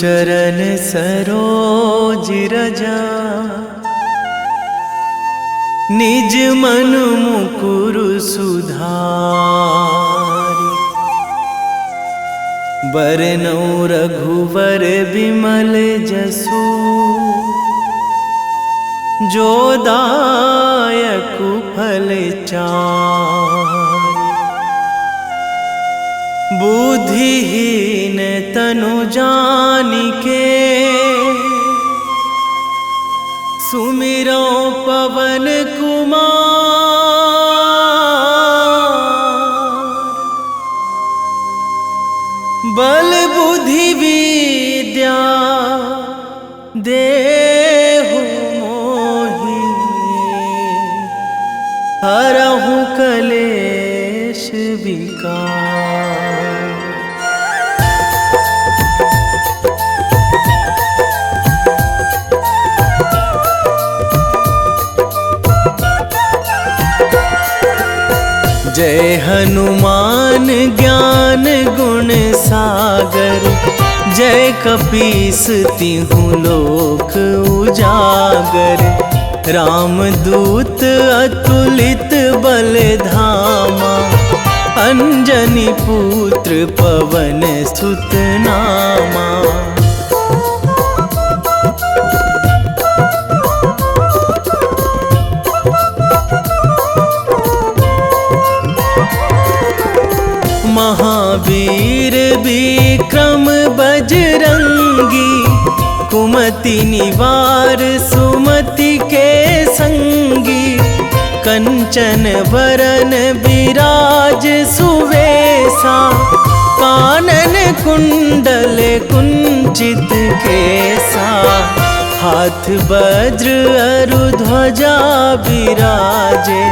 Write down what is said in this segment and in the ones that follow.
चरण सरोज रजा, निज मन मुकुर सुधारि। बरनौ रघुवर बिमल जसु, जो दायक फल चारि। बुद्धिहीन तनु जानिके, सुमिरो पवन कुमार। बल बुद्धि विद्या देहु मोहि, हरहु कलेश विकार। जय हनुमान ज्ञान गुण सागर, जय कपीस तिहुँ लोक उजागर। रामदूत अतुलित बल धामा, अंजनी पुत्र पवन सुत नामा। महावीर विक्रम बजरंगी, कुमति निवार सुमति के संगी। कंचन वरन विराज सुवेशा, कानन कुंडल कुंचित केसा। हाथ वज्र अरु ध्वजा बिराजे,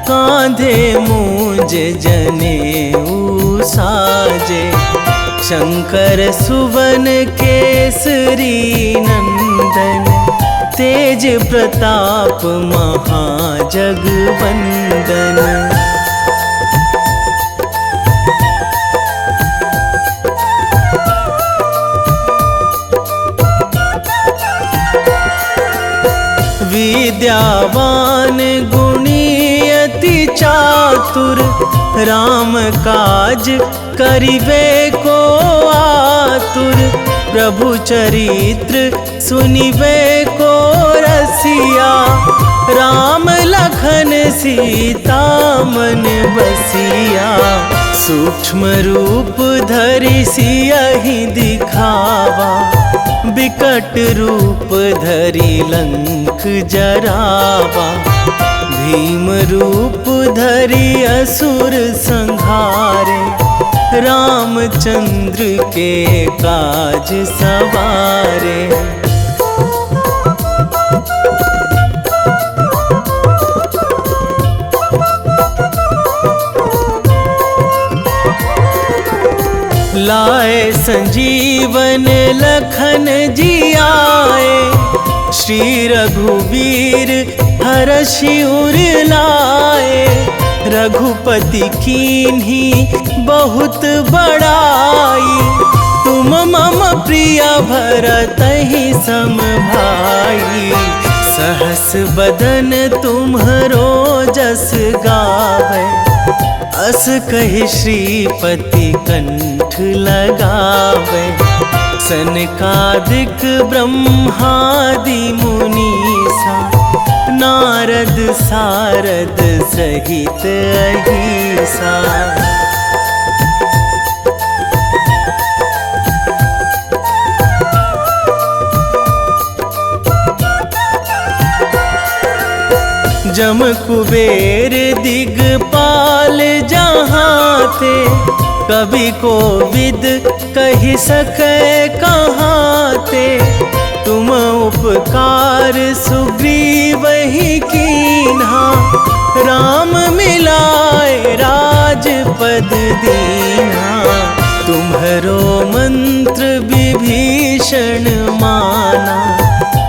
कांधे मूंज जनेऊ साजे। शंकर सुवन केसरी नंदन, तेज प्रताप महाजगवंदन। विद्यावान गुणी अति चातुर, राम काज करिबे को आतुर। प्रभु चरित्र सुनिबे को रसिया, राम लखन सीता मन बसिया। सूक्ष्म रूप धरि सियहि दिखावा, बिकट रूप धरि लंक जरावा। भीम रूप धरि असुर संहारे, रामचंद्र के काज सवारे। लाए संजीवन लखन जियाए, श्री रघुवीर हरषि उर लाए। रघुपति कीन्ही बहुत बड़ाई, तुम मम प्रिय भरतहि सम भाई। सहस बदन तुम्हरो जस गावै, अस कहि श्रीपति कंठ लगावै। सनकादिक ब्रह्मादि मुनीसा, नारद सारद सहित अहिसा। जम कुबेर दिगपाल जहाँ थे, कवि कोविद कहि सकै कहाँ ते। तुम उपकार सुग्रीवहि कीन्हा, राम मिलाए राजपद दीन्हा। तुम्हरो मंत्र विभीषण माना,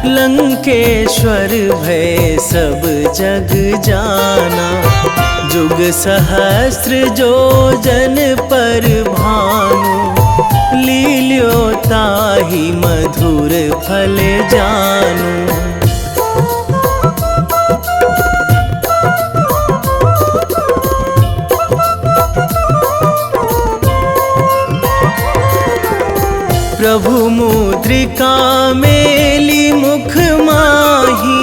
लंकेश्वर भय सब जग जाना। जुग सहस्त्र जो जन पर भानु, लील्यो ताहि मधुर फल जानू। प्रभु मुद्रिका मेली मुख माही,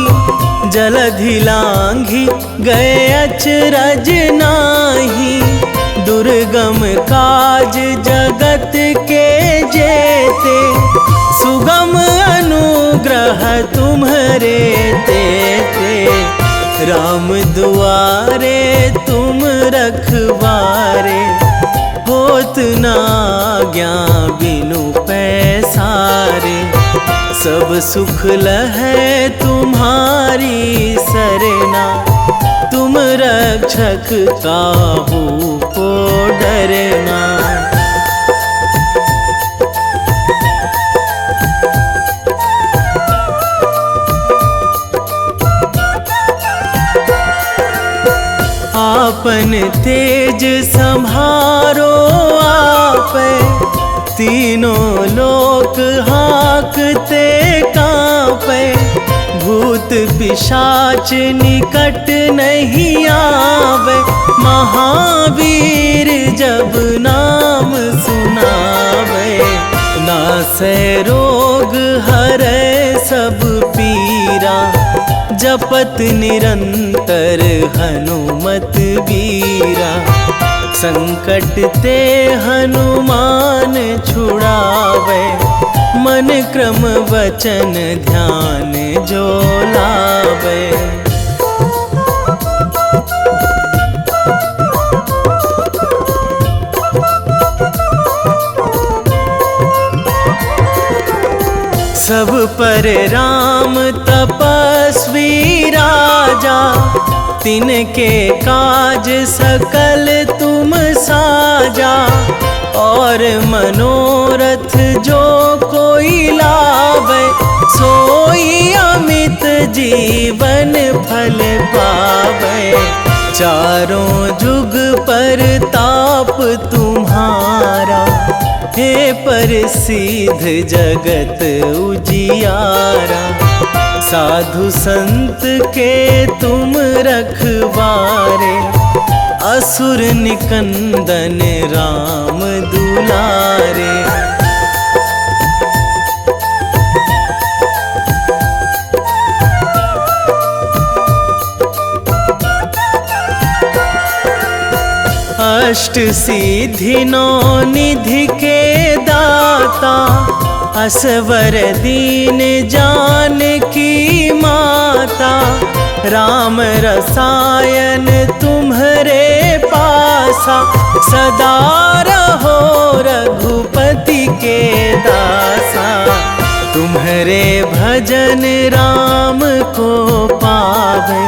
जलधि लांघी गए अचरज नाही। दुर्गम काज जगत के जेते, सुगम अनुग्रह तुम्हरे तेते। राम दुआरे तुम रखवारे, होत ना आज्ञा बिनु पैसारे। सब सुख लहै तुम्हारी सरना, तुम रक्षक काहू को डरना। आपन तेज संभारो आपै, तीनों लोक हाकते कांपै। भूत पिशाच निकट नहीं आवे, महावीर जब नाम सुनावे। नासै रोग हरै सब पीरा, जपत निरंतर हनुमत बीरा। संकट ते हनुमान छुड़ावे, मन क्रम वचन ध्यान जो लावे। सब पर राम तपस्वी राजा, तिनके काज सकल तुम साजा। और मनोरथ जो कोई लावे, सोई अमित जीवन फल पावे। चारों जुग पर ताप तुम्हारा, हे प्रसिद्ध जगत उजियारा। साधु संत के तुम रखवारे, असुर निकंदन राम दुलारे। अष्ट सिद्धि नौ निधि के दाता, असवर दीन जानकी माता। राम रसायन तुम्हरे पासा, सदा रहो रघुपति के दासा। तुम्हरे भजन राम को पावे,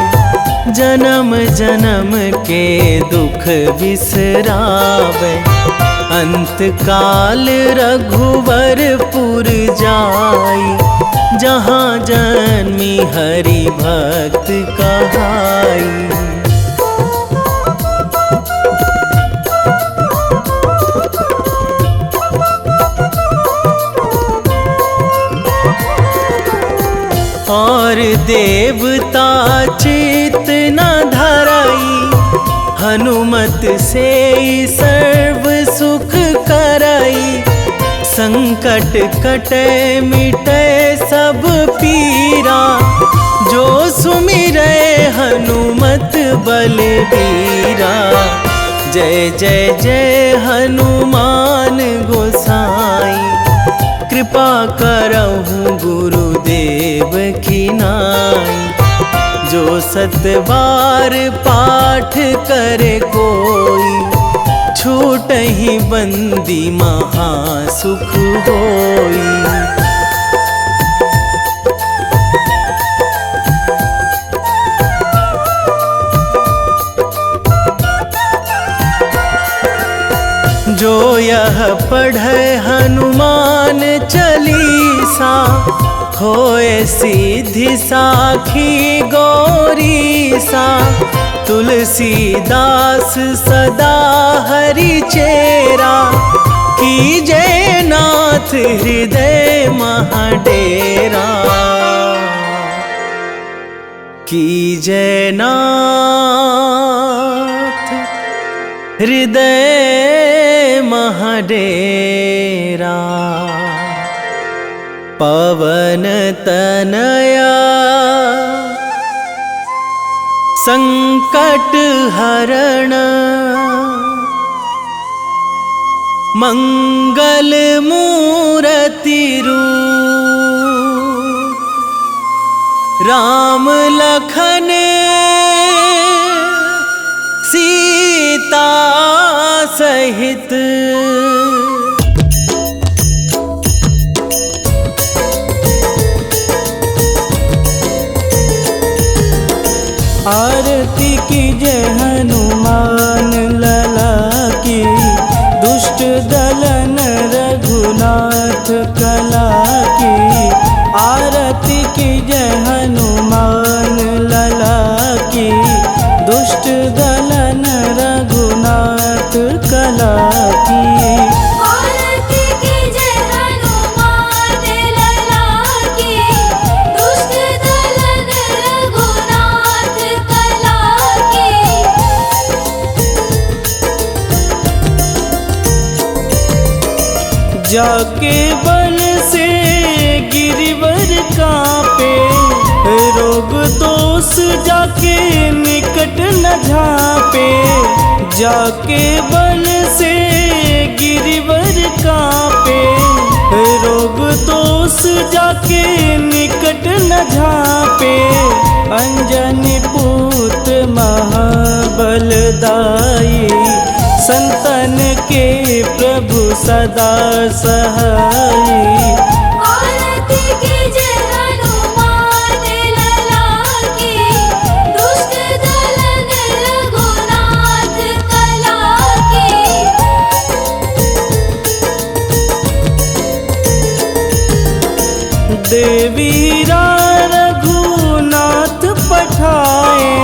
जन्म जन्म के दुख बिसरावे। अंत काल रघुवरपुर जाई, जहाँ जन्मी हरि भक्त कहाई। और देवता चित न धराई, हनुमत से सर्व सुख कराई। संकट कटे मिटे सब पीरा, जो सुमिरै हनुमत बलबीरा। जय जय जय हनुमान गोसाई, कृपा करहु गुरुदेव की नाई। जो सतबार पाठ करे कोई, छूटहि बंदी महासुख होई। जो यह पढ़े हनुमान चालीसा, होए सिद्धि साखी गौरीसा। तुलसीदास सदा हरि चेरा, कीजे नाथ हृदय महाडेरा, कीजे नाथ हृदय महाडेरा। पवन तनया संकट हरण, मंगल मूर्ति रूप, राम लखन सीता सहित। आरती कीजे हनुमान लला की, दुष्ट दलन रघुनाथ कला की। आरती कीजे हनुमान लला की, दुष्ट दलन रघुनाथ कला की। आरती कीजे हनुमान लला की, दुष्ट दलन रघुनाथ कला की। जाके बल से गिरिवर कांपे, रोग दोष जाके निकट न झापे। जाके बल से गिरिवर कांपे, रोग दोष जाके निकट न झापे। अंजनी पूत महाबलदाई, संतन के प्रभु सदा सहाई। आरती कीजे हनुमान लला की, दुष्ट दलन रघुनाथ कला की। देवीरा रघुनाथ पठाए,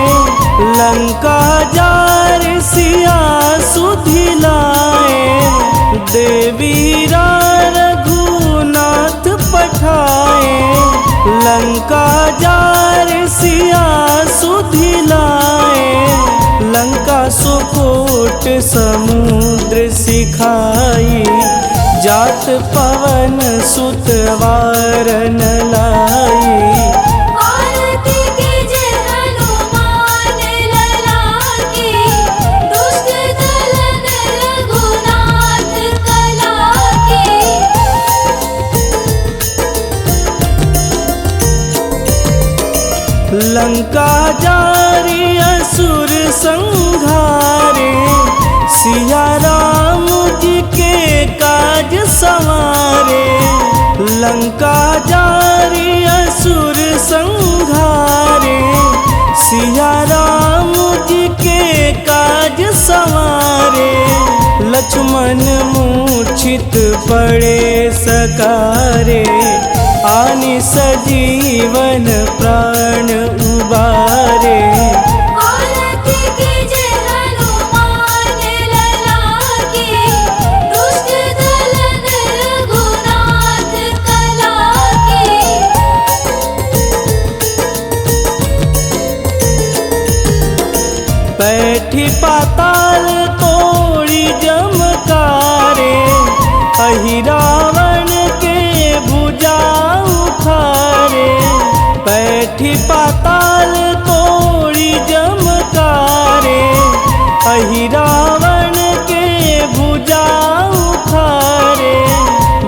लंका जार सिया सुधिलाए। देवीरा रघुनाथ पठाए, लंका जार सिया सुधिलाए। लंका सुकोट समुद्र सिखाई, जात पवन सुत वारन लाई। आरती कीजे हनुमान लला की, दुष्ट दलन रघुनाथ कला की। लंका जारी असुर संघारे, सिया राम जी के काज संवारे। लंका जारी असुर संघारे, सिया राम जी के काज संवारे। लक्ष्मण मूर्छित पड़े सकारे, आनि सजीवन प्राण उबारे। आरती कीजे हनुमान लला की, दुष्ट दलन रघुनाथ कला की। बैठी पाताल तोड़ी जमकारे, अहि रावण के भुजा उखारे। बैठी पाताल तोड़ी जमकारे, अहि रावण के भुजा उखारे।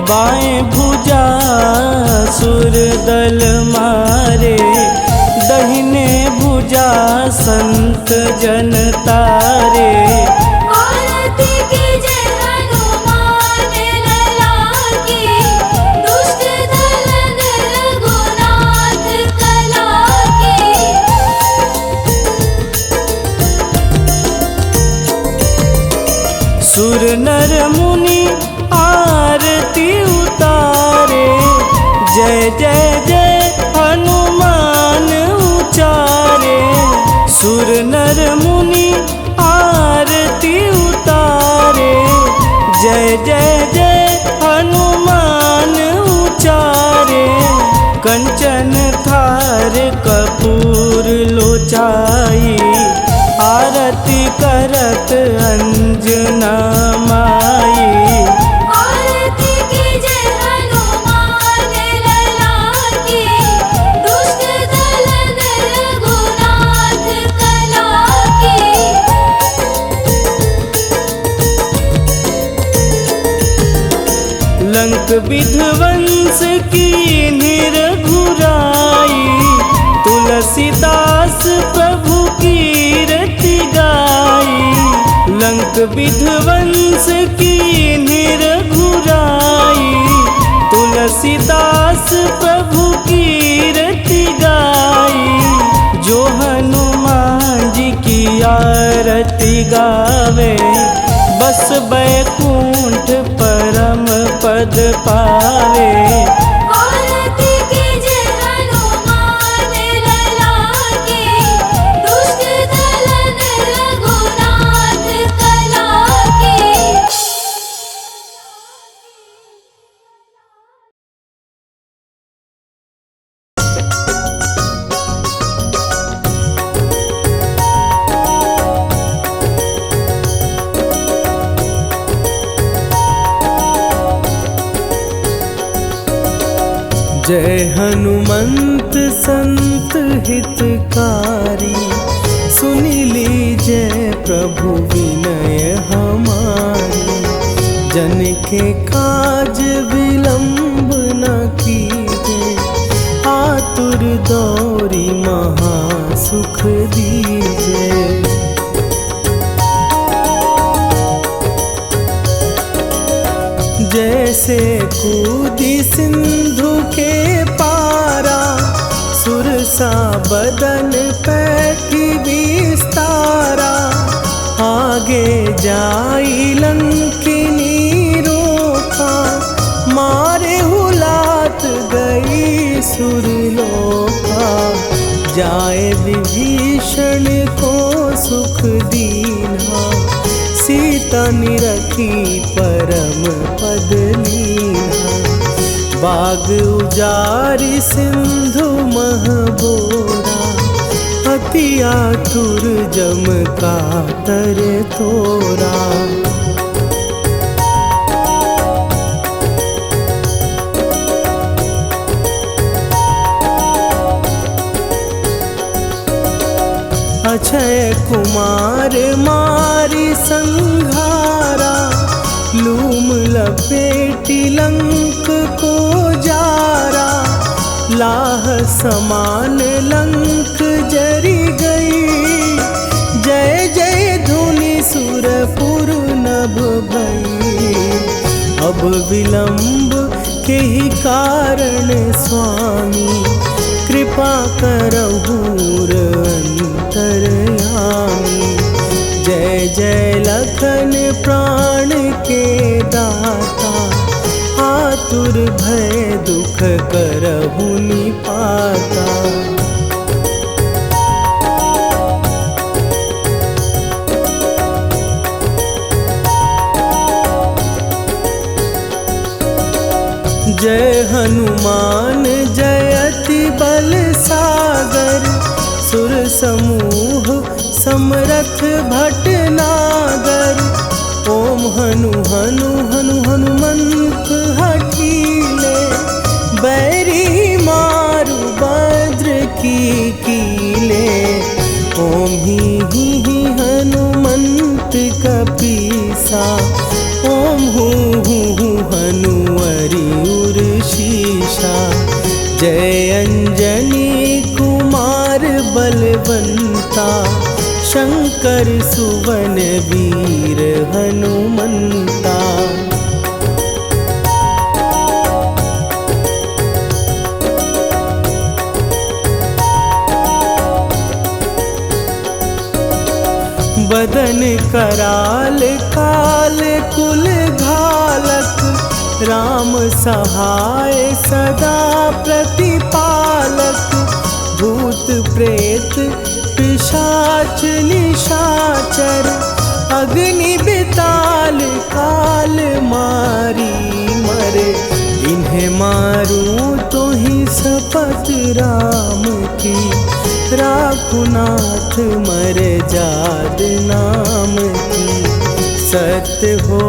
बाएं भुजा सुर दल मारे, दहिने भुजा संत जन तारे। आरती कीजे हनुमान लला की, दुष्ट दलन रघुनाथ कला की। सुर नर मुनि आरती उतारे, जय जय जय हनुमान उचारे। सुर नर मुनि आरती उतारे, जय जय जय हनुमान उचारे, कंचन थार कपूर लोचाई, आरती करत अंजना माई। आरती कीजे हनुमान लला की, दुष्ट दलन रघुनाथ कला की। लंक विध्वंस की निरघुराई, तुलसीदास प्रभु कीरति गाई। लंक विध्वंस की निरघुराई, तुलसीदास प्रभु कीरति गाई। जो हनुमान जी की आरती गावे, बस बैकुंठ परम पद पावे। आरती कीजे हनुमान लला की, दुष्ट दलन रघुनाथ कला की। जय हनुमंत संत हितकारी, सुनि लीजय प्रभु विनय हमारी। जन के काज विलंब न कीजे, आतुर दौरी महा सुख दीजे। जैसे कूदी सिंधु के पारा, सुरसा बदन पैठी विस्तारा। आगे जाई लंकिनी रोका, मारे हुलात गई सुरलोका। जाए विभीषण को सुख दीना, सीता निरखी परम पद लीना। बाग उजारि सिंधु महबोरा, अति आतुर जम कातर तोरा। अक्षय कुमार मारी संघारा, लूम लपेटी लंक को जारा। लाह समान लंक जरी गई, जय जय धुनि सुरपुर नभ भई। अब विलंब के ही कारण स्वामी, कृपा करहु अंतरयामी। जय जय लखन प्राण के दाता, आतुर भय दुख करहु निपाता। जय हनुमान जयति बल सागर, सुर समूह समरथ भटनागर। ओम हनु हनु हनु हनुमंत हठीले, बैरी मारु भद्र की कीले। ओम ही हनुमंत कपीसा, ओम हूँ हनुमरि उर्शीषा। जय अंजनी कुमार बलवंता, शंकर सुवन वीर हनुमंता। बदन कराल काल कुल घालक, राम सहाय सदा प्रतिपालक। भूत प्रेत पिशाच निशाचर, अग्नि बिताल काल मारी मरे, इन्हें मारूं तो ही शपथ राम की, राखुनाथ मरे जाद नाम की। सत्य हो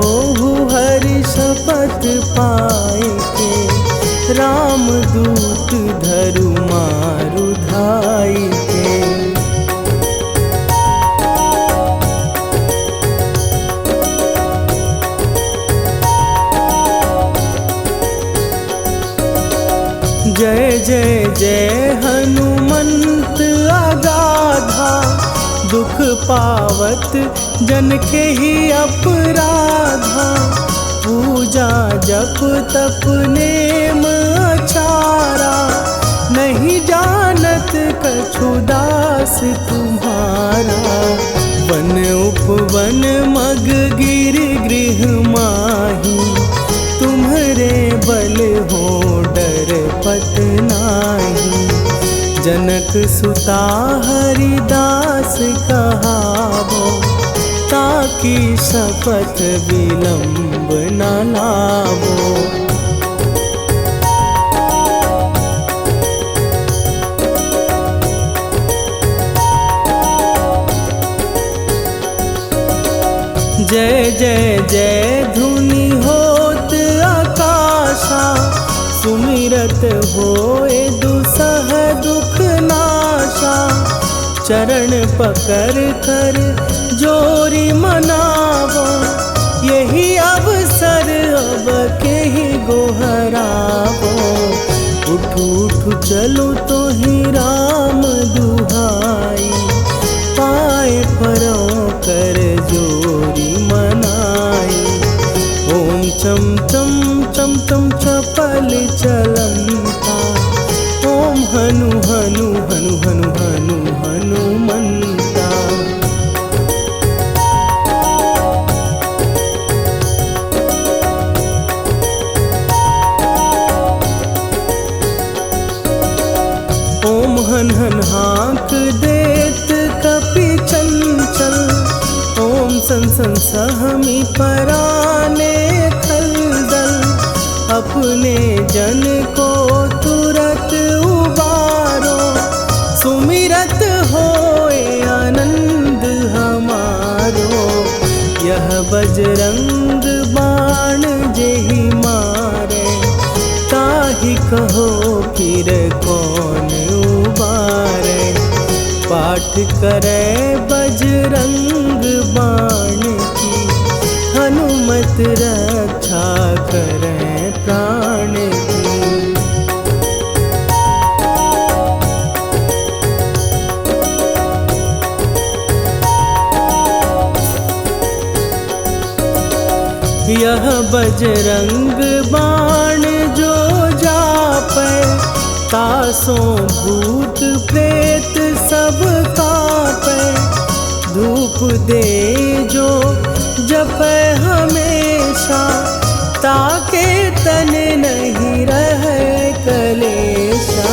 हरि शपथ पाए के, राम दूत धरु मारु धाई के। जय जय जय हनुमंत अगाधा, दुख पावत जन के ही अपराधा। पूजा जप तप नेम अचारा, नहीं जानत कछु दास तुम्हारा। वन उपवन मग गिर गृह माही, तुम्हारे बल हो डर पत नाही। जनक सुता हरिदास कहावो, ताकि शपथ विलंब न लावो। जय जय जय धुनि होत आकाशा, सुमिरत होए दुसह दुख नाशा। चरण पकड़ कर जोरी मनावो, यही अवसर अब के ही गोहरावो। उठू उठू चलो तो ही राम दुहाई, पाए परों कर जोरी मनाई। ओम चम चम चम चम चपल चलंता, ओम हनु हनु हनु हनु हनु हनुमंता। ओम हन हन हाँक देत कपि चंचल, ओम सन सन सहमी पराने खलदल। अपने जन को तुरत उबारो, सुमिरत होए आनंद हमारो। यह बजरंग बाण जेहि मारे, ताहि कहो फिर कौन उबारे। पाठ करे बजरंग बाण की, हनुमत रक्षा करे प्राण की। यह बजरंग बाण जो जापै, तासों भूत प्रेत सब कापै। धूप दे जो जपै हमेशा, ताके तन नहीं रहे कलेशा।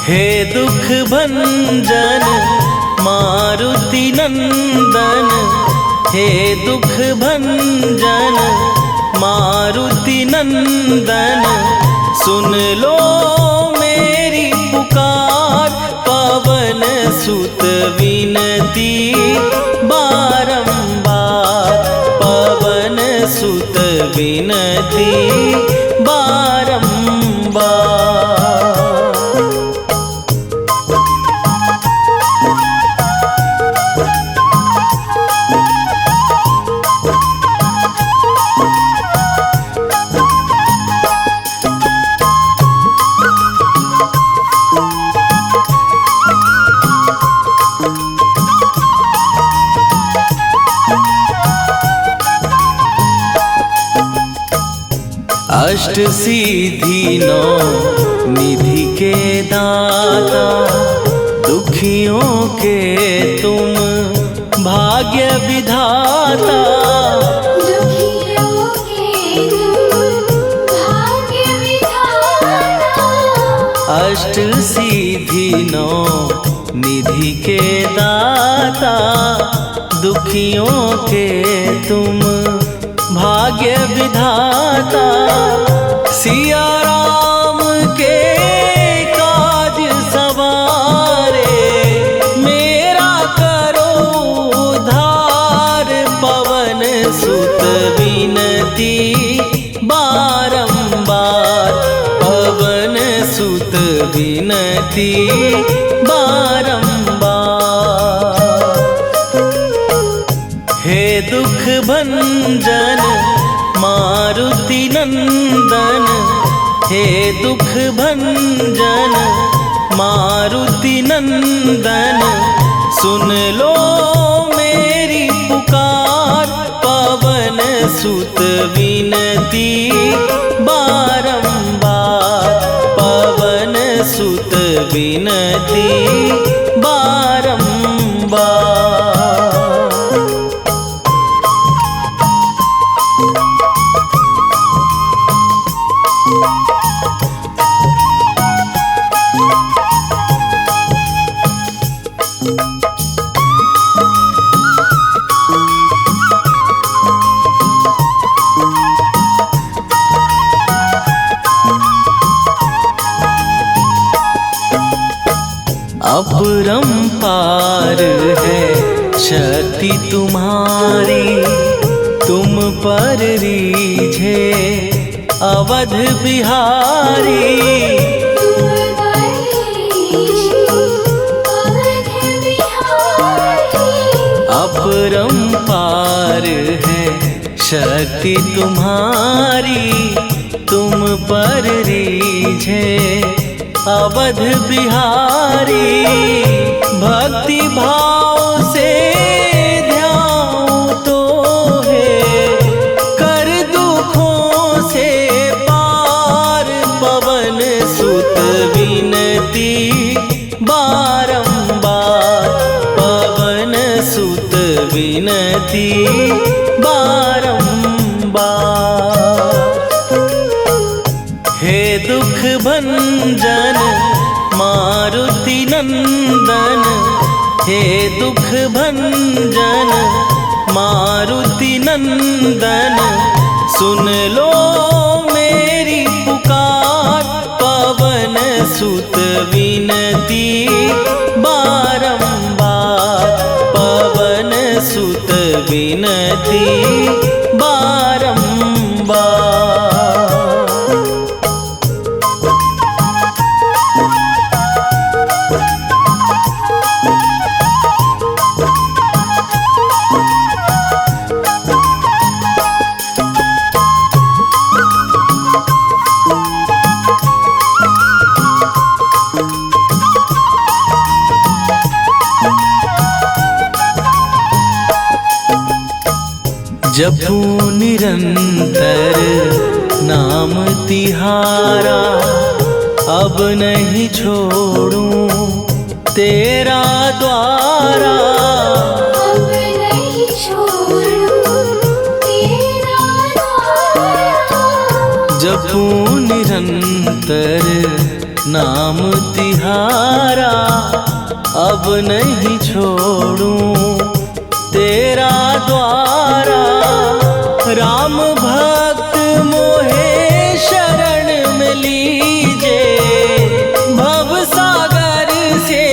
हे दुख भंजन मारुति नंदन, हे दुख भंजन मारुति नंदन। सुन लो मेरी पुकार, पवन सुत विनती बारंबार। पवन सुत विनती बारंबार। अष्ट सिद्धि नौ निधि के दाता, दुखियों के तुम भाग्य विधाता। दुखियों के तुम भाग्य विधाता। अष्ट सिद्धि नौ निधि के दाता, दुखियों के तुम भाग्य विधाता। सिया राम के काज सवारे, मेरा करो उद्धार। पवन सुत विनती बारंबार, पवन सुत विनती बारंबार। हे दुख भंजन मारुति नंदन, हे दुख भंजन मारुति नंदन। सुन लो मेरी पुकार, पवन सुत विनती बारंबार, पवन सुत विनती बारंबार। अपरंपार है शक्ति तुम्हारी, तुम पर रीझे अवध बिहारी। अपरंपार है शक्ति तुम्हारी, तुम पर रीझे अवध बिहारी। भक्ति भाव से ध्यान तो है, कर दुखों से पार। पवन सुत विनती बारंबार, पवन सुत विनती बारंबार। हे दुख भंजन मारुति नंदन, हे दुख भंजन मारुति नंदन। सुन लो मेरी पुकार, पवन सुत विनती बारंबार, पवन सुत विनती बारंबार। जपू निरंतर नाम तिहारा, अब नहीं छोड़ूं तेरा द्वारा। अब नहीं छोड़ूं तेरा द्वारा। जपू निरंतर नाम तिहारा, अब नहीं छोड़ूं तेरा द्वारा। राम भक्त मोहे शरण में लीजे, भव सागर से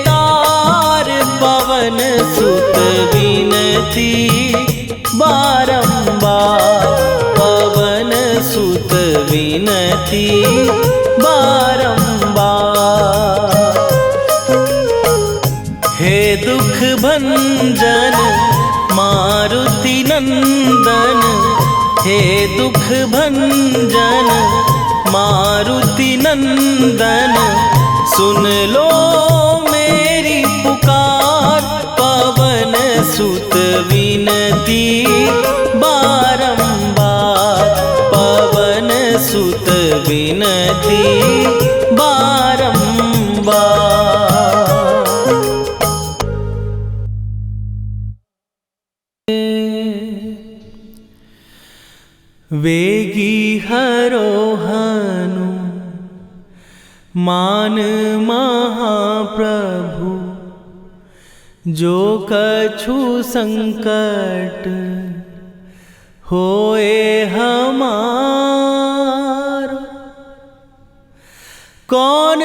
तार। पवन सुत विनती बारंबार, पवन सुत विनती बारंबार। हे दुख भंजन मारुति नंदन, हे दुख भंजन मारुति नंदन। सुन लो मेरी पुकार, पवन सुत विनती बारंबार, पवन वेगी हरोहनु मान महाप्रभु, जो कछु संकट होए हमारो। कौन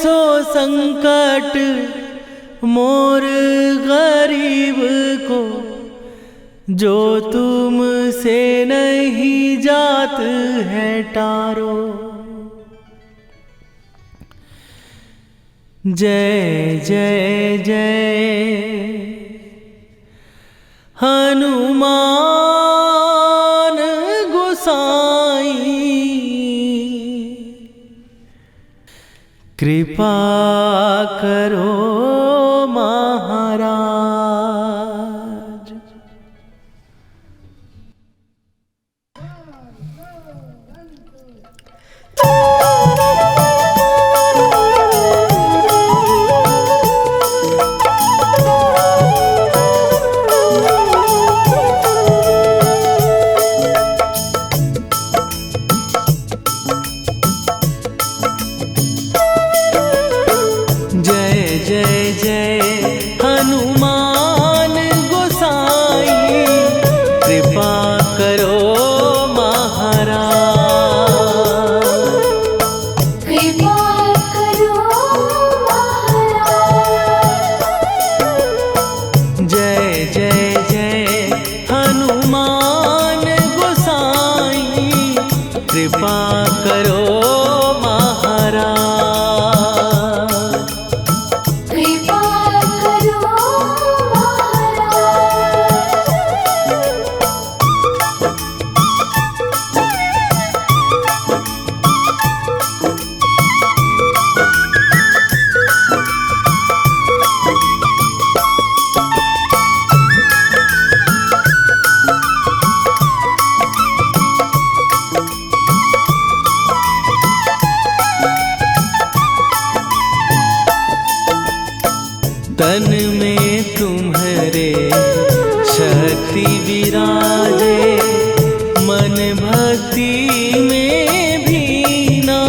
सो संकट मोर गरीब को, जो तुमसे नहीं जात है टारो। जय जय जय हनुमान गोसाई, कृपा करो महाराज। कृपा करो महाराज, कृपा करो तन में तुम्हारे शक्ति विराजे, मन भक्ति में भीना।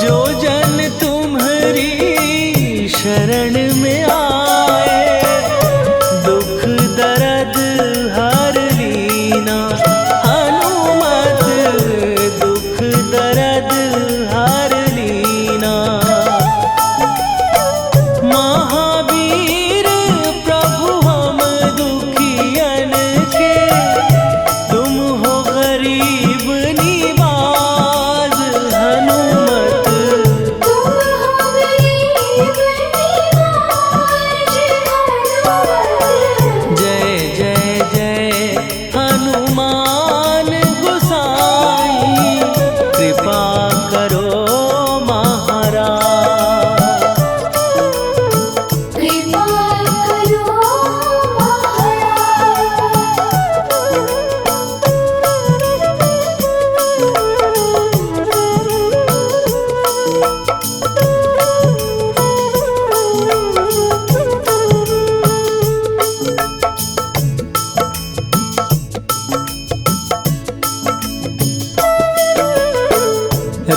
जो जन तुम्हारी शरण में आए, दुख दर्द हर लीना। हनुमत दुख दर्द हर लीना। महावीर प्रभु हम दुखियन के, तुम हो गरीब निवाज। हनुमत तुम हो गरीब निवाज। जय जय जय हनुमान गोसाई, कृपा करो महाराज। कृपा करो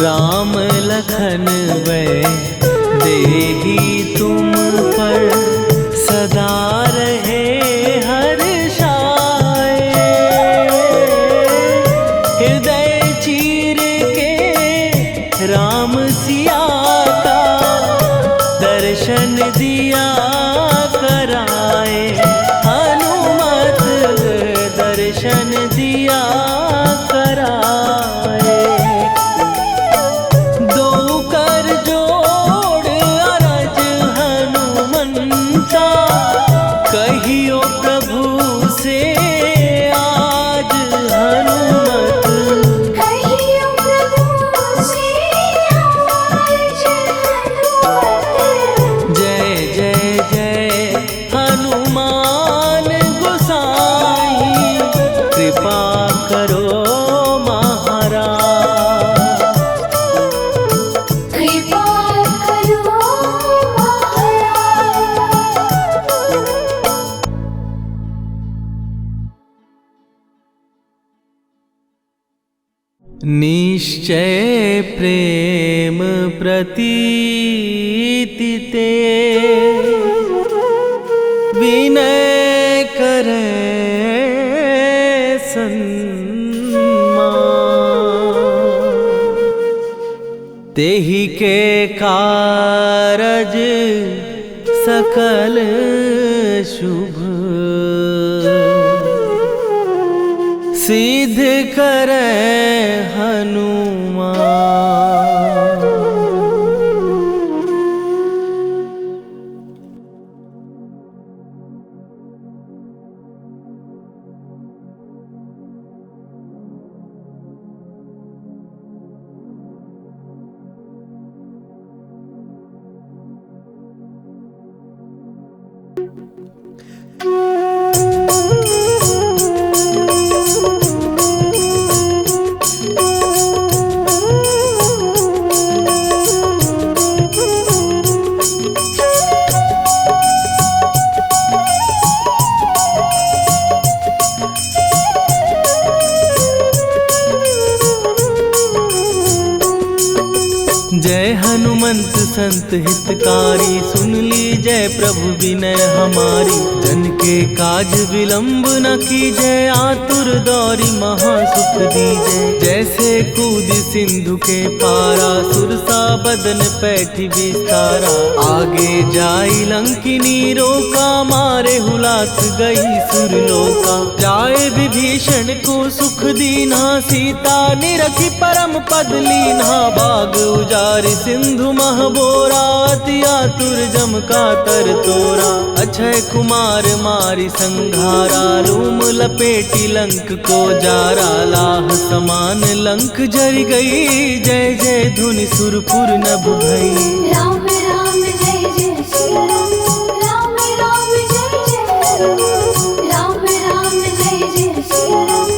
राम लखन वै देही तुम पर, सदा रहे हर्षाए। हृदय चीर के राम सिया का, दर्शन दिया कराए। हनुमत दर्शन दिया कराए। दो कर जोड़ अरज हनुमंता, कही निश्चय प्रेम प्रतीति ते विनय करे सन्मान। तेहि के कारज सकल शुभ सिद्ध करे हनुमान। जय हनुमंत संत हितकारी, सुन ली जय प्रभु विनय हमारी। जन के काज विलंब न कीजय, आतुर दौरी महासुख दीजय। जैसे कूद सिंधु के पारा, सुरसा बदन पैठी विस्तारा। आगे जाई लंकिनी रोका, मारे हुलास गई सुरलोका। जाए विभीषण को सुख दीना, सीता निरखी परम पद लीना। बाग उजारि सिंधु महबोरा, अति आतुर जम का तर तोरा। अक्षय कुमार मारि संघारा, रूम लपेटी लंक को जारा। लाह समान लंक जरि गई, जय जय धुनि सुरपुर नभ भई। राम राम जय जय सिया राम, राम राम जय जय हनुमान। राम राम जय जय सिया राम,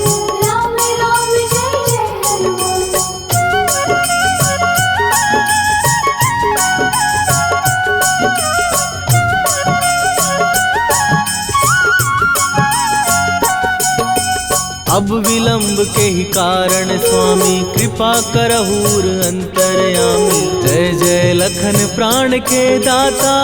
राम राम जय जय हनुमान। अब विलंब के ही कारण स्वामी, कृपा करहूर अंतरयामी। जय जय लखन प्राण के दाता,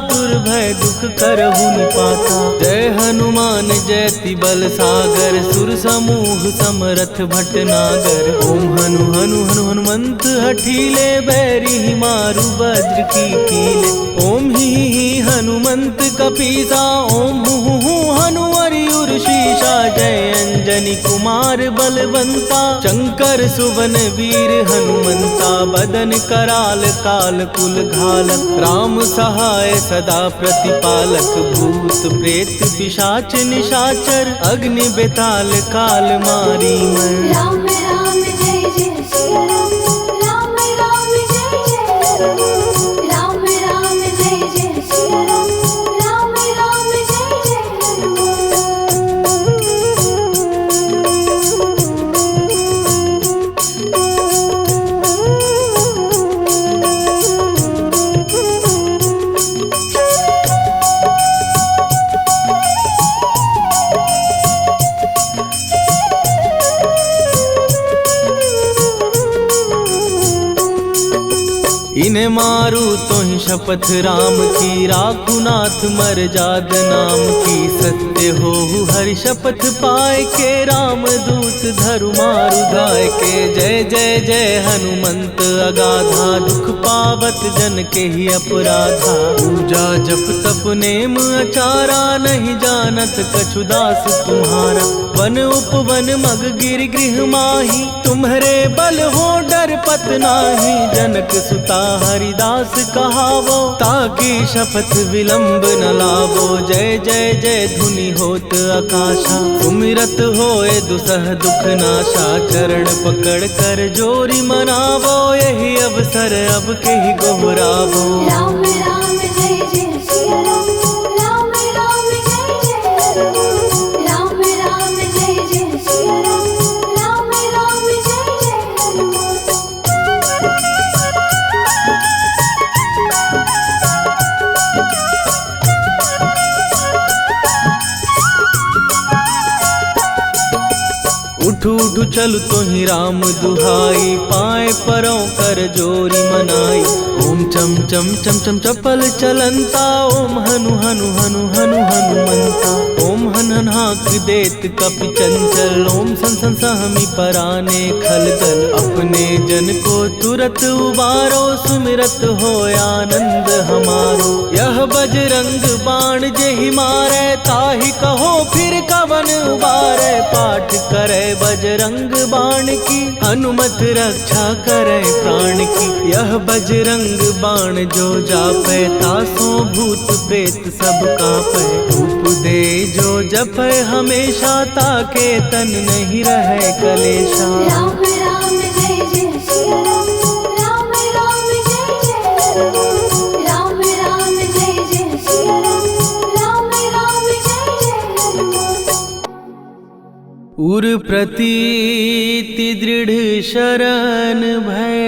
दुर्भय दुख करहु निपाता। जय हनुमान जयति बल सागर, सुर समूह समरथ भटनागर। ओम हनु हनु हनु हनुमंत हठीले, बैरी मारु वज्र की कीले। ओम ही हनुमंत कपीसा, ओम हु हनुमरि शीशा। जय अंजनी कुमार बलवंता, शंकर सुवन वीर हनुमंता। बदन कराल काल कुल घालक, राम सहाय सदा प्रतिपालक। भूत प्रेत पिशाच निशाचर, अग्नि बेताल काल मारी मैं। राम राम जय जय सिया राम, राम राम जय जय हनुमान। राम राम जय जय सिया राम, राम राम जय जय हनुमान। इन्हें मारू तो ही शपथ राम की, राखू नाथ मर जाद नाम की। सत्य हो हरि शपथ पाए के, राम दूत धरु मारु धाय के। जय जय जय हनुमंत अगाधा, दुख पावत जन के ही अपराधा। पूजा जप तप नेम अचारा, नहीं जानत कछु दास तुम्हारा। वन उपवन मग गिर गृह माही, तुम्हारे बल हो डर पत नाही। जनक सुता हरिदास कहावो, ताकि शपथ विलंब न लावो। जय जय जय धुनि होत आकाशा, सुमिरत होए दुसह दुख नाशा। चरण पकड़ कर जोरी मनावो, यही अवसर अब के ही गोहरावो। राम राम जय जय सिया राम, राम राम जय जय हनुमान। राम राम जय जय सिया राम, राम राम जय जय हनुमान। उठ उठ उठु चलु तोहि राम दुहाई, पाए परों कर जोरी मनाई। ओम चम चम चम चम चपल चलंता, ओम हनु हनु हनु हनु हनुमंता। ओम हन हन हाक देत कपि चंचल, ओम सन सन सहमी पराने खलदल। अपने जन को तुरत उबारो, सुमिरत हो आनंद हमारो। यह बजरंग बाण जेहि मारे, ताहि कहो फिर कवन उबारे। पाठ करे बजरंग बाण की, हनुमत रक्षा करे प्राण की। यह बजरंग बाण जो जापै, तासो भूत प्रेत सब कापै। धूप दे जो जपै हमेशा, ताके तन नहीं रहे कलेशा। राम राम जय जय सिया राम, राम राम जय जय राम। राम राम जय जय सिया राम, राम राम जय जय राम। उर प्रतीति दृढ़ शरण भय,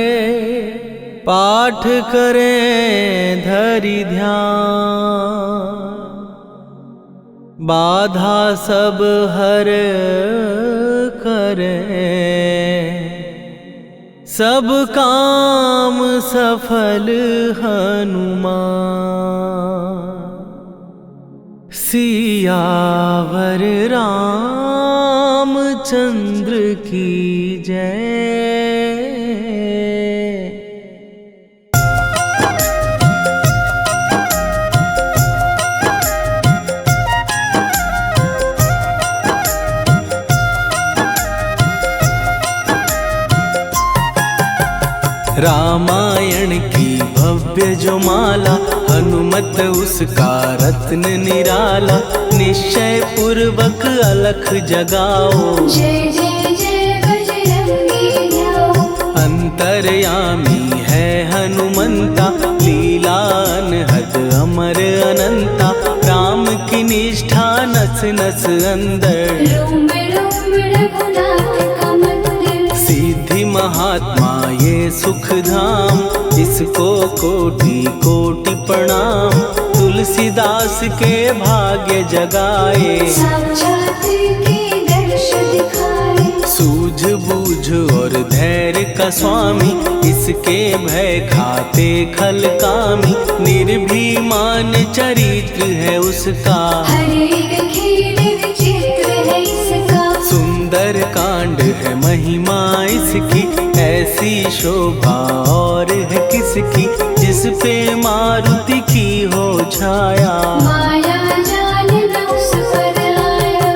पाठ करें धरि ध्यान। बाधा सब हर करें, सब काम सफल हनुमान। सियावर रामचंद्र की जय। रामायण की भव्य जो माला, हनुमत उसका रत्न निराला। निश्चय पूर्वक अलख जगाओ, जय जय जय बजरंगी ध्याओ। अंतर्यामी है हनुमंता, लीला अनहद अमर अनंता। राम की निष्ठा नस नस अंदर, रोम रोम रघुनाथ का मंदिर। सिद्धि महात्मा ये सुख धाम, इसको कोटि कोटि प्रणाम। तुलसीदास के भाग्य जगाए, साक्षात के दर्श दिखाए। सूझ बूझ और धैर्य का स्वामी, इसके भय खाते खल कामी। निर्भीमान चरित्र है उसका, हर एक खेल विचित्र है इसका। सुंदर कांड है महिमा इसकी, ऐसी शोभा और है किसकी। जिस पे मारुति की हो छाया, माया जाल न उस पर आया।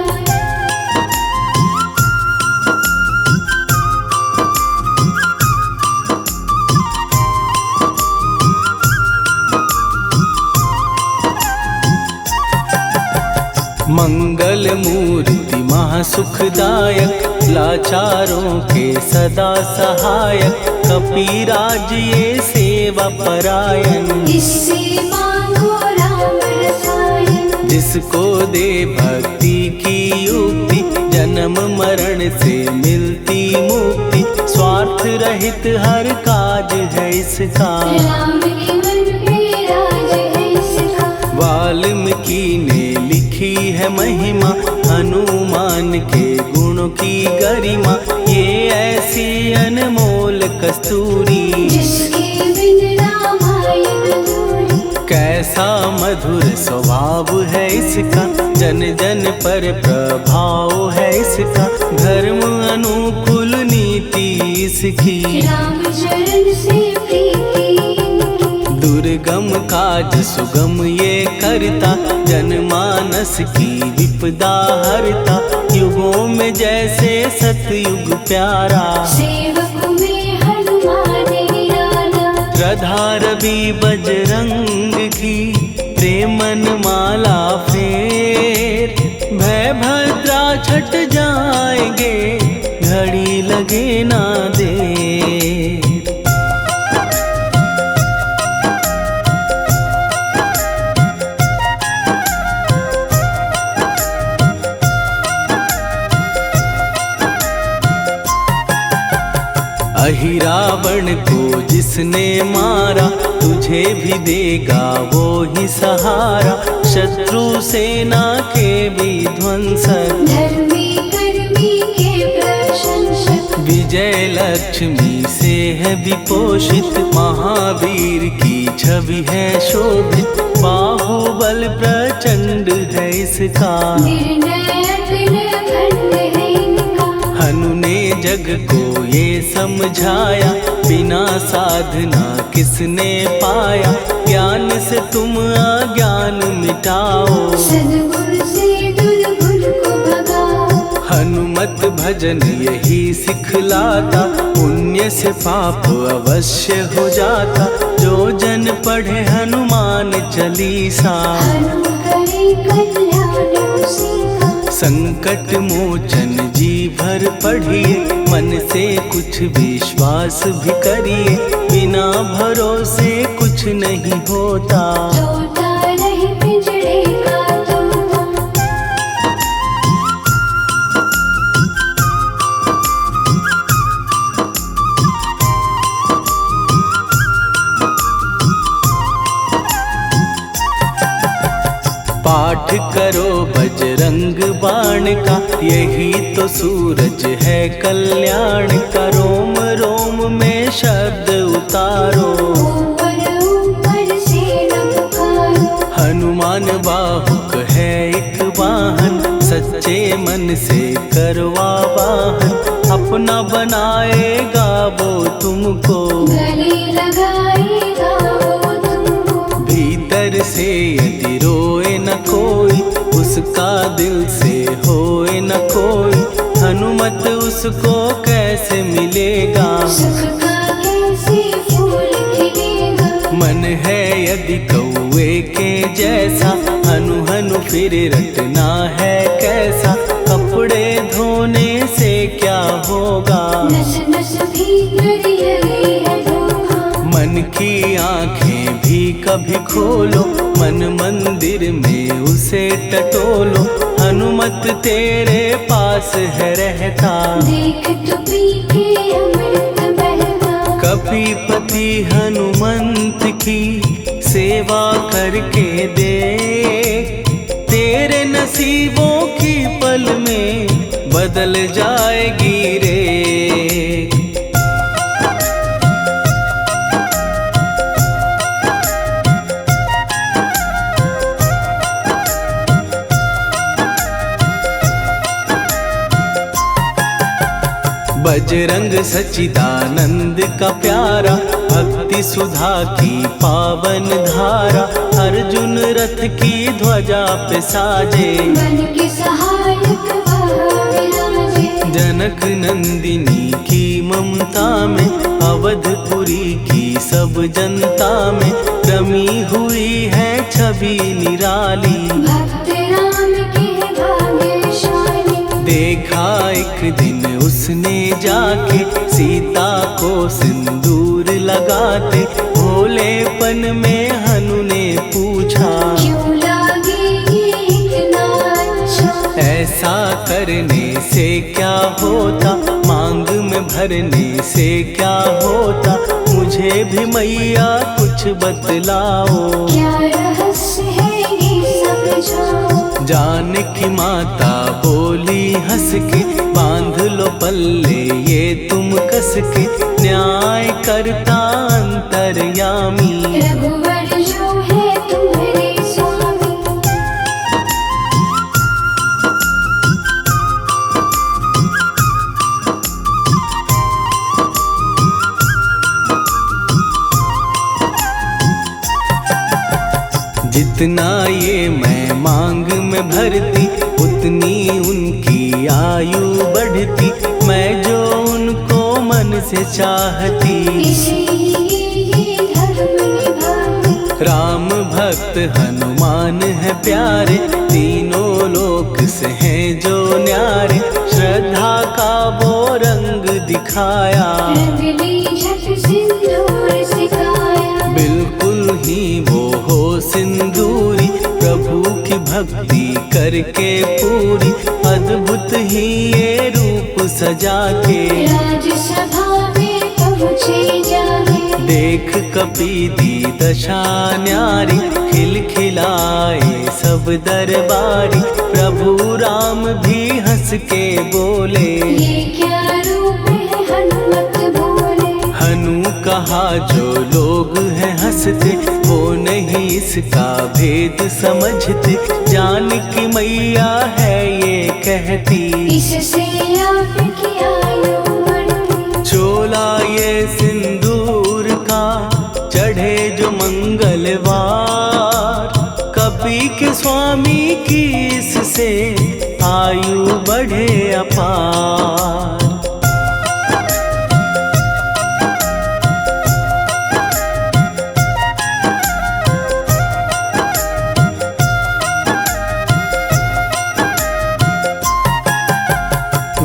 मंगल मूर्ति महासुखदायक, लाचारों के सदा सहायक। कपिराज ये सेवा परायण, इससे मांगो राम रसायन। जिसको दे भक्ति की युक्ति, जन्म मरण से मिलती मुक्ति। स्वार्थ रहित हर काज है इसका, राम के मन पे राज है इसका। वाल्मीकि ने लिखी है महिमा, हनुमान के गुणों की गरिमा। ये ऐसी अनमोल कस्तूरी, जिसके बिन रामायण अधूरी। कैसा मधुर स्वभाव है इसका, जन जन पर प्रभाव है इसका। धर्म अनुकूल नीति इसकी, राम चरण से प्रीति इनकी। दुर्गम काज सुगम ये करता, जनमानस की विपदा हरता। युगों में जैसे सतयुग प्यारा, सेवक में हनुमान निराला। श्रद्धा रवि बजरंग की, प्रेमन माला फेर। भय भद्रा छट जाएंगे, घड़ी लगे ना दे। अहि रावण को जिसने मारा, तुझे भी देगा वो ही सहारा। शत्रु सेना के विध्वंसक, धर्मी कर्मी के प्रशंसक। विजय लक्ष्मी से है विपोषित, महावीर की छवि है शोभित, बाहुबल प्रचंड है इसका, हनु ने जग को ये समझाया, बिना साधना किसने पाया, ज्ञान से तुम अज्ञान मिटाओ, सद्गुरु से दुर्गुण को भगाओ। हनुमत भजन यही सिखलाता, पुण्य से पाप अवश्य हो जाता, जो जन पढ़े हनुमान चालीसा, हनु करे कल्याण उसी का। संकट मोचन जी भर पढ़िए, मन से कुछ विश्वास भी करिए, बिना भरोसे कुछ नहीं होता, टूटा रहे पिंजड़े का तोता। पाठ करो बजरंग बाण का, यही तो सूरज है कल्याण का, रोम रोम में शब्द उतारो, ऊपर ऊपर से न पुकारो। हनुमान बाहुक है एक वाहन, सच्चे मन से करवा वाहन, अपना बनाएगा वो तुमको, गले लगाएगा वो तुमको। भीतर से यदि रोए न कोई, उसका दिल से होए न कोई, हनुमत उसको कैसे मिलेगा, सुख का कैसे फूल खिलेगा। मन है यदि कौवे के जैसा, हनु हनु फिर रटना है कैसा, कपड़े धोने से क्या होगा, नस नस भीतर यही है धोखा। मन की आंखें भी कभी खोलो, मन मंदिर में उसे टटोलो, हनुमत तेरे पास है रहता, देख तो पी के अमृत बहता। कपीपति हनुमंत की सेवा करके दे, तेरे नसीबों की पल में बदल जाएगी रे। बजरंग सच्चिदानंद का प्यारा, भक्ति सुधा की पावन धारा, अर्जुन रथ की ध्वजा पे साजे, मन के सहायक वह विराजे। जनक नंदिनी की ममता में, अवधपुरी की सब जनता में, रमी हुई है छवि निराली, भक्त राम के भाग्यशाली। देखा एक दिन उसने जाके, सीता को सिंदूर लगाते, भोलेपन में हनु ने पूछा, क्यों लागे ये इतना अच्छा। ऐसा करने से क्या होता, मांग में भरने से क्या होता, मुझे भी मैया कुछ बतलाओ, क्या रहस्य है ये समझाओ। जानकी माता बोली हंस के, बांध लो पल्ले ये तुम कस के, न्याय करता अंतर्यामी, रघुवर जो है तुम्हारे स्वामी। जितना ये मैं मांग में भरती, उतनी उनकी आयु बढ़ती, मैं जो उनको मन से चाहती, इसीलिए धर्म निभाती। राम भक्त हनुमान है प्यारे, तीनों लोक से हैं जो न्यारे, श्रद्धा का वो रंग दिखाया, रंग ली झट सिंदूर सिखाया। बिल्कुल ही वो हो सिंदूरी, प्रभु की भक्ति करके पूरी, अद्भुत ही ये रूप सजा के, राजसभा में पहुँचे जाके। देख कपीदी दशा न्यारी, खिलखिलाए सब दरबारी, प्रभु राम भी हंस के बोले, ये क्या रूप है कहा जो लोग हैं हंसते वो नहीं इसका भेद समझते। जान की मैया है ये कहती इससे आपकी आयु बढ़ती। चोला ये सिंदूर का चढ़े जो मंगलवार, कपी के स्वामी की इससे आयु बढ़े अपार।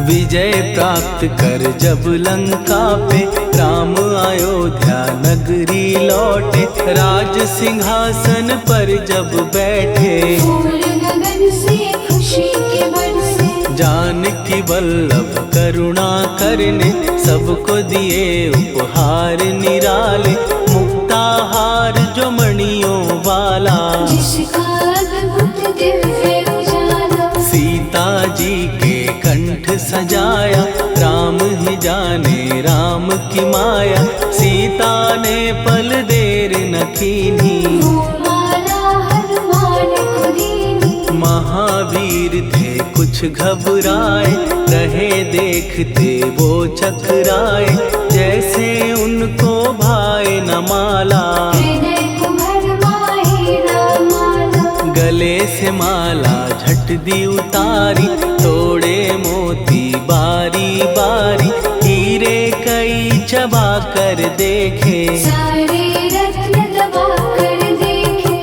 विजय प्राप्त कर जब लंका पे राम अयोध्या नगरी लौटे, राज सिंहासन पर जब बैठे फूल गगन से खुशी के बरसे। जानकी वल्लभ करुणा करने सबको दिए उपहार निराले। मुक्ताहार जो मणियों वाला जिसका अद्भुत दिव्य उजाला। सीता जी के कंठ सजाया, राम ही जाने राम की माया। सीता ने पल देर न कीन्ही वो माला हनुमान को दीनी। महावीर थे कुछ घबराए, रहे देखते वो चकराए। जैसे उनको भाए न माला, हृदय को भरमाए रामाला। गले से माला झट दी उतारी, तोड़े मोती बारी बारी। हीरे कई चबा कर देखे, सारे रत्न दबा कर देखे।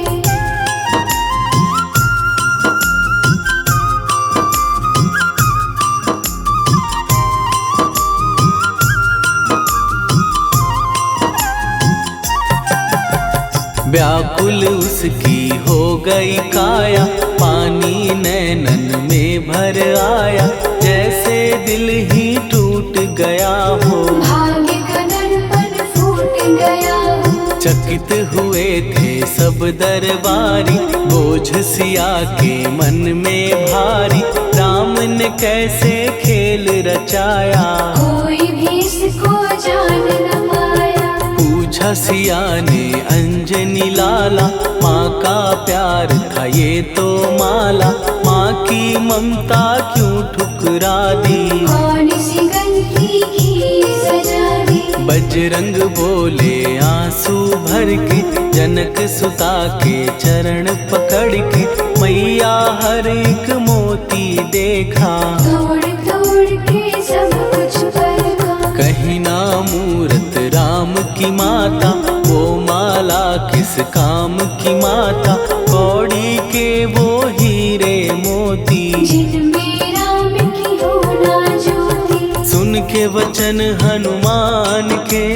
व्याकुल उसकी हो गई काया, पानी नैनन में भर आया। जैसे दिल ही टूट गया हो, भाग्य का दर्पण फूट गया हो। चकित हुए थे सब दरबारी, बोझ सिया के मन में भारी। राम ने कैसे खेल रचाया, कोई भी इसको जान न पाया। पूछा सिया ने अंजनी लाला, माँ का प्यार था ये तो माला। माँ की ममता क्यों ठुकरा दी, कौन सी गलती की सजा दी। बजरंग बोले आंसू भर के, जनक सुता के चरण पकड़ के। मैया हर एक मोती देखा, तोड़ तोड़ के सब कुछ परखा। कहीं ना मूरत राम की माता, वो माला किस काम की माता। कौड़ी के वो हीरे मोती, जिनमें राम की होना ज्योति। सुन के वचन हनुमान के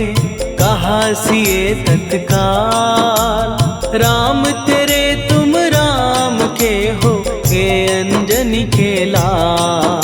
कहा सिए तत्काल। राम तेरे तुम राम के हो, के अंजनी के लाल।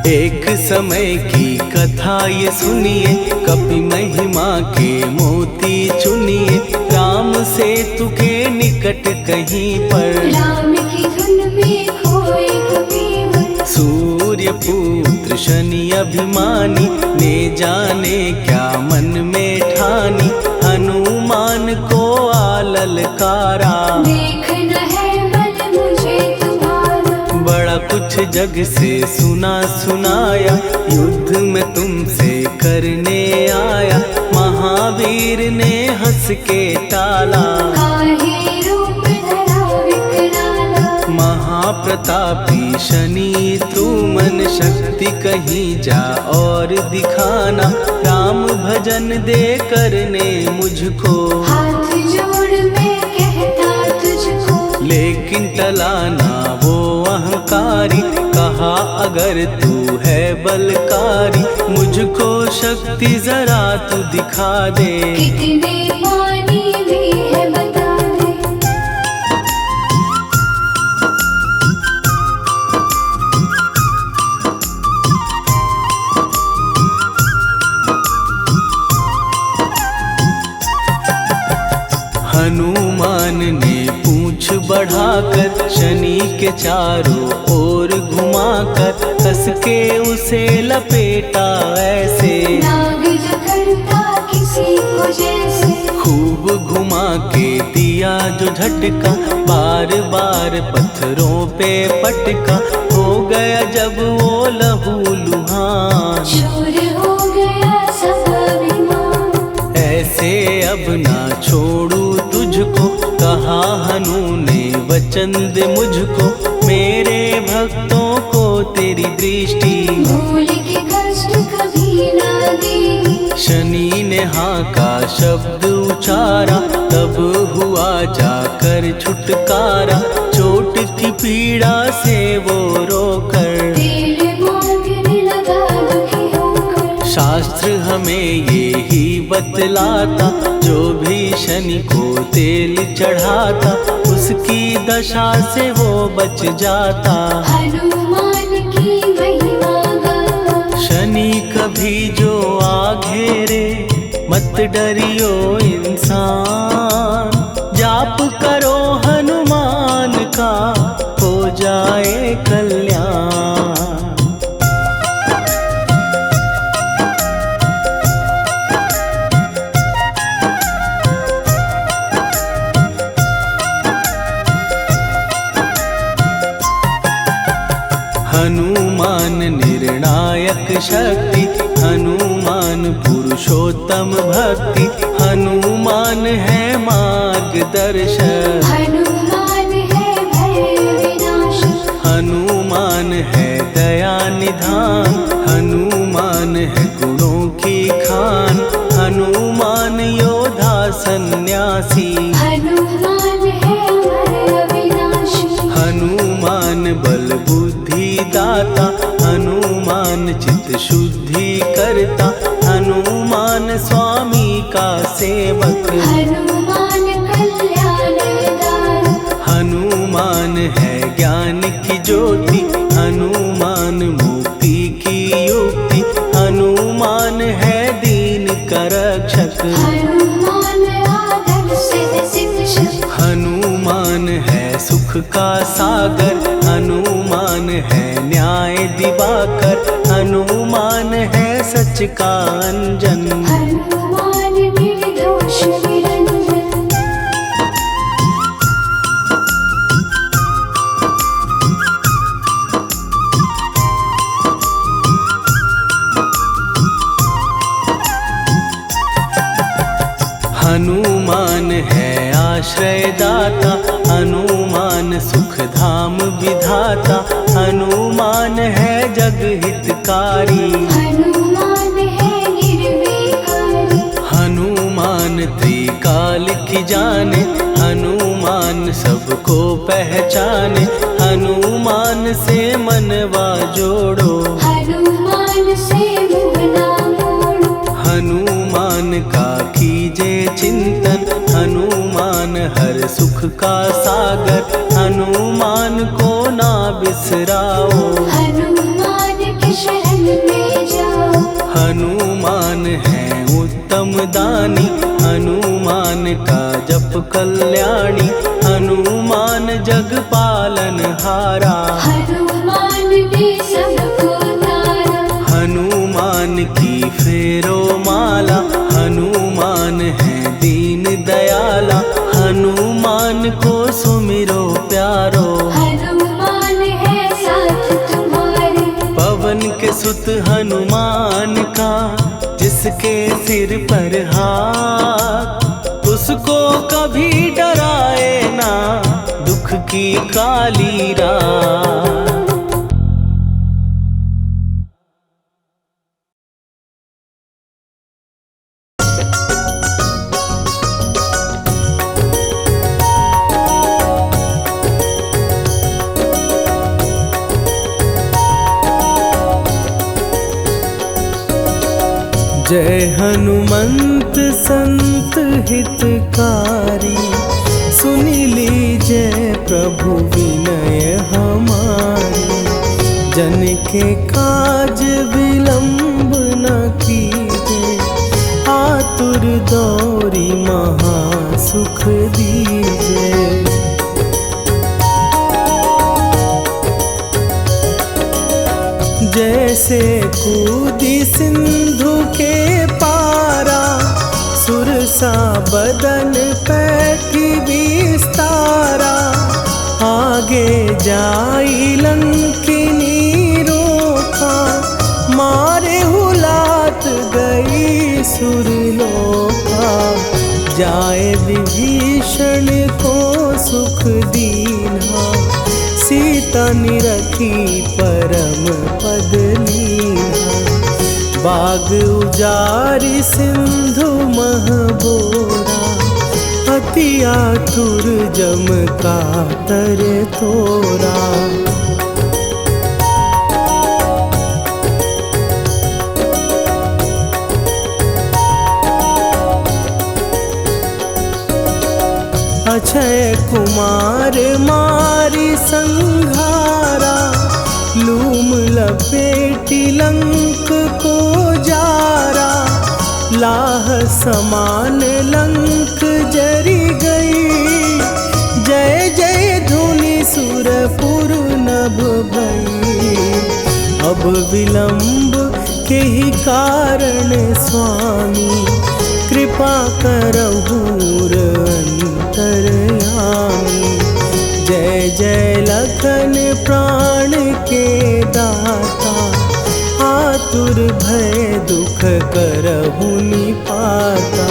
एक समय की कथा ये सुनिए, कपि महिमा के मोती चुनिए। राम सेतु के निकट कहीं पर, राम की धुन में खोए कबीर। सूर्य पुत्र शनि अभिमानी, ने जाने क्या मन में ठानी। हनुमान को आललकारा, देखना है बल मुझे तुम्हारा। बड़ा कुछ जग से सुना सुनाया, युद्ध में तुमसे करने आया। महावीर ने हंस के टाला, काहे रूप धरा विकराला। महाप्रतापी शनि तू मन शक्ति कहीं जा और दिखाना। राम भजन दे करने मुझको, हाथ जोड़ मैं कहता तुझको। लेकिन टलाना वो अहंकारी। कहा अगर तू है बलकारी, मुझको शक्ति जरा तू दिखा दे। कितने पानी भी है बता दे। छुपाकर शनि के चारों ओर घुमाकर कस के उसे लपेटा ऐसे। नाग जो करता किसी को जैसे, खूब घुमा के दिया जो झटका, बार बार पत्थरों पे पटका, हो गया जब वो लहू लुहान। चूर हो गया सब अभिमान, ऐसे अब ना छोड़ू तुझको, कहा हनु ने वचन दे मुझको, मेरे भक्तों को तेरी दृष्टि भूल के कष्ट कभी ना देगी। शनि ने हाँ का शब्द उचारा, तब हुआ जाकर छुटकारा, चोट की पीड़ा से वो रोकर तेल मांगने लगा दुखी होकर। शास्त्र हमें ये ही बतलाता, जो भी शनि को तेल चढ़ाता, उसकी दशा से वो बच जाता। हनुमान की महिमा गाता, शनि कभी जो आ घेरे, मत डरियो इंसान, जाप करो हनुमान का, हो जाए कल्याण। हनुमान निर्णायक शक्ति, हनुमान पुरुषोत्तम भक्ति, हनुमान है मार्गदर्शक, हनुमान है भय विनाशक। हनुमान है दया निधान, हनुमान है गुणों की खान, हनुमान योद्धा सन्यासी, हनुमान है भय विनाशी। हनुमान बल बुद्धि दाता, हनुमान चित्त शुद्धि करता, हनुमान स्वामी का सेवक, हनुमान कल्याणदायक। हनुमान है ज्ञान की ज्योति, हनुमान मुक्ति की युक्ति, हनुमान है दीन का रक्षक, हनुमान आदर से शिक्षक। हनुमान है सुख का सागर, हनुमान है न्याय दिवाकर, हनुमान है सच का अंजन। हनुमान निर्दोष निरंजन, हनुमान है आश्रय दाता, हनुमान सुख धाम विधाता, हनुमान है जग हितकारी, हनुमान है निर्विकारी। हनुमान त्रिकाल की जाने, हनुमान सबको पहचाने, हनुमान से मनवा जोड़ो, हनुमान से मुँह ना मोड़ो। हनुमान का कीजे चिंतन, हनुमान हर सुख का सागर, हनुमान को ना बिसराओ, हनुमान की शरण में जाओ। हनुमान है उत्तम दानी, हनुमान का जप कल्याणी, हनुमान जग पालन हारा, हनुमान ने सबको तारा। हनुमान की फेरो माला, हनुमान है दीन दयाला, हनुमान को सुमिरो प्यारो, हनुमान है साथ तुम्हारे। पवन के सुत हनुमान का, जिसके सिर पर हाथ, उसको कभी डराए ना दुख की काली रात। जय हनुमंत संत हितकारी, सुनी लीजिए प्रभु विनय हमारी। जन के काज विलंब न कीजिए, आतुर दौरी महासुख दीजिए। जैसे कूदी सिंधु के पारा, सुरसा बदन पैठी विस्तारा। आगे जाई लंकिनी रोका, मारे हुलात गई सुरलोका। जाए विभीषण को सुख दीना, सीता निरखी परम पद लीना। बाग उजारि सिंधु मह बोरा, अति आतुर जम कातर तोरा। अक्षय कुमार मारी संघारा, लूम लपेटी लंक को जारा। लाह समान लंक जरी गई, जय जय धुनि सुरपुर नभ भई। अब विलंब के ही कारण स्वामी, कृपा करहु अंतरयामी। जय जय लखन प्राण के दाता, आतुर भय दुख करहु निपाता।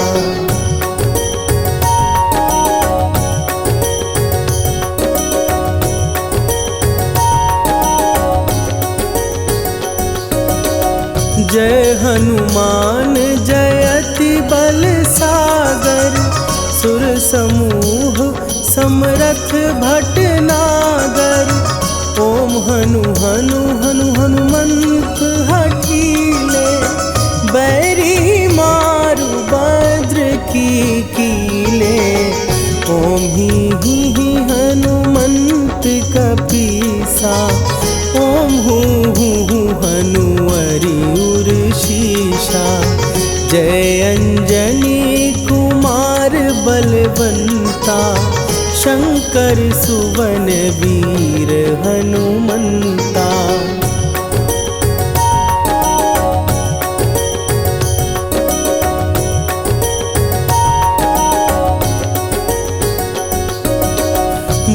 जय हनुमान जयति बल सागर, सुर समूह समरथ भटनागर। ओम हनु हनु हनु हनुमंत हठीले, बैरी मारु भद्र की कीले। ओम ही हनुमंत कपीसा, ओम हूँ हनुवरि उर्शीषा। जय अंजनी कुमार बलवंता, शंकर सुवन वीर हनुमंता।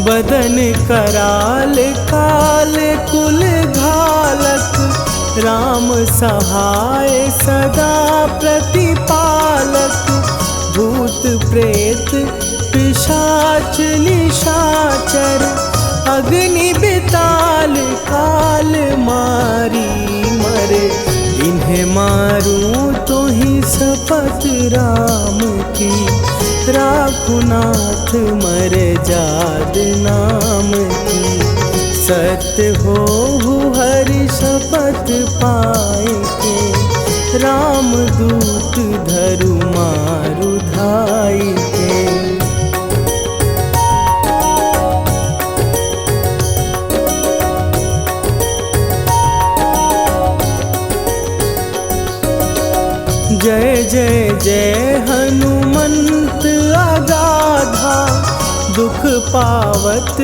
बदन कराल काल कुल घालक, राम सहाय सदा प्रतिपालक। भूत प्रेत पिशाच निशाचर, अग्नि बिताल काल मारी मरे। इन्हें मारूं तो ही शपथ राम की, राखुनाथ मर जाद नाम की। सत्य हो हरि शपथ पाए के, राम दूत धरु मारु धाई के। जय जय जय हनुमंत अगाधा, दुख पावत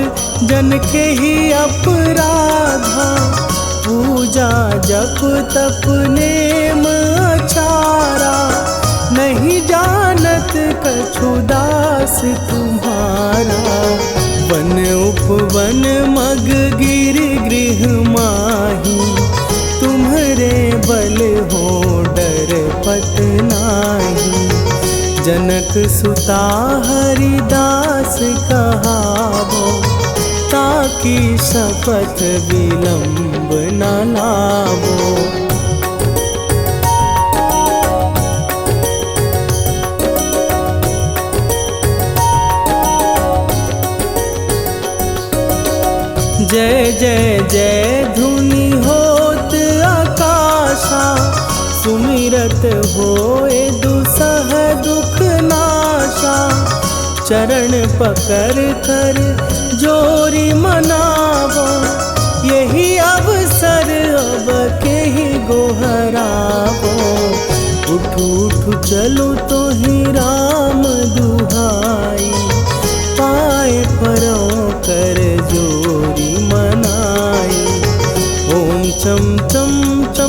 जन के ही अपराधा। पूजा जप तप नेम अचारा, नहीं जानत कछु दास तुम्हारा। वन उपवन मग गिर गृह माही, तुम्हारे बल हो डर पत नाही। जनक सुता हरिदास कहावो, ताकि शपथ विलंब न लावो। जय जय जय धुनि होत आकाशा, सुमिरत होए दुसह दुख नाशा। चरण पकड़ कर जोरी मनावो, यही अवसर अब के ही गोहरावो। उठ उठ चलो तो ही राम दुहाई, पाए परों कर जोरी मनाई। ओम चम चम चम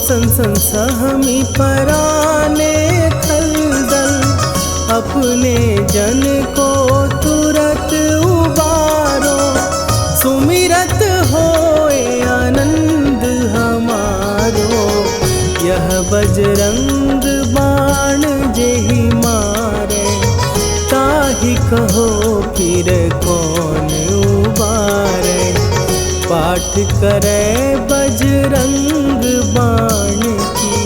सन सन सहमी पराने खलदल, अपने जन को तुरत उबारो। सुमिरत होए आनंद हमारो, यह बजरंग बाण जेहि मारे, ताहि कहो फिर कौन उबारे। पाठ करे बजरंग बाण की,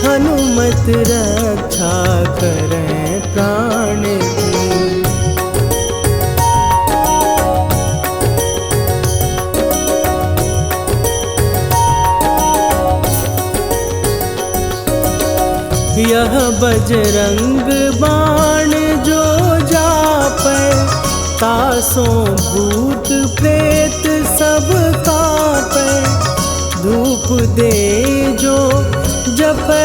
हनुमत रक्षा करे प्राण की। यह बजरंग बाण जो जापै, तासों भूत प्रेत सब कापै। धूप दे जो जपै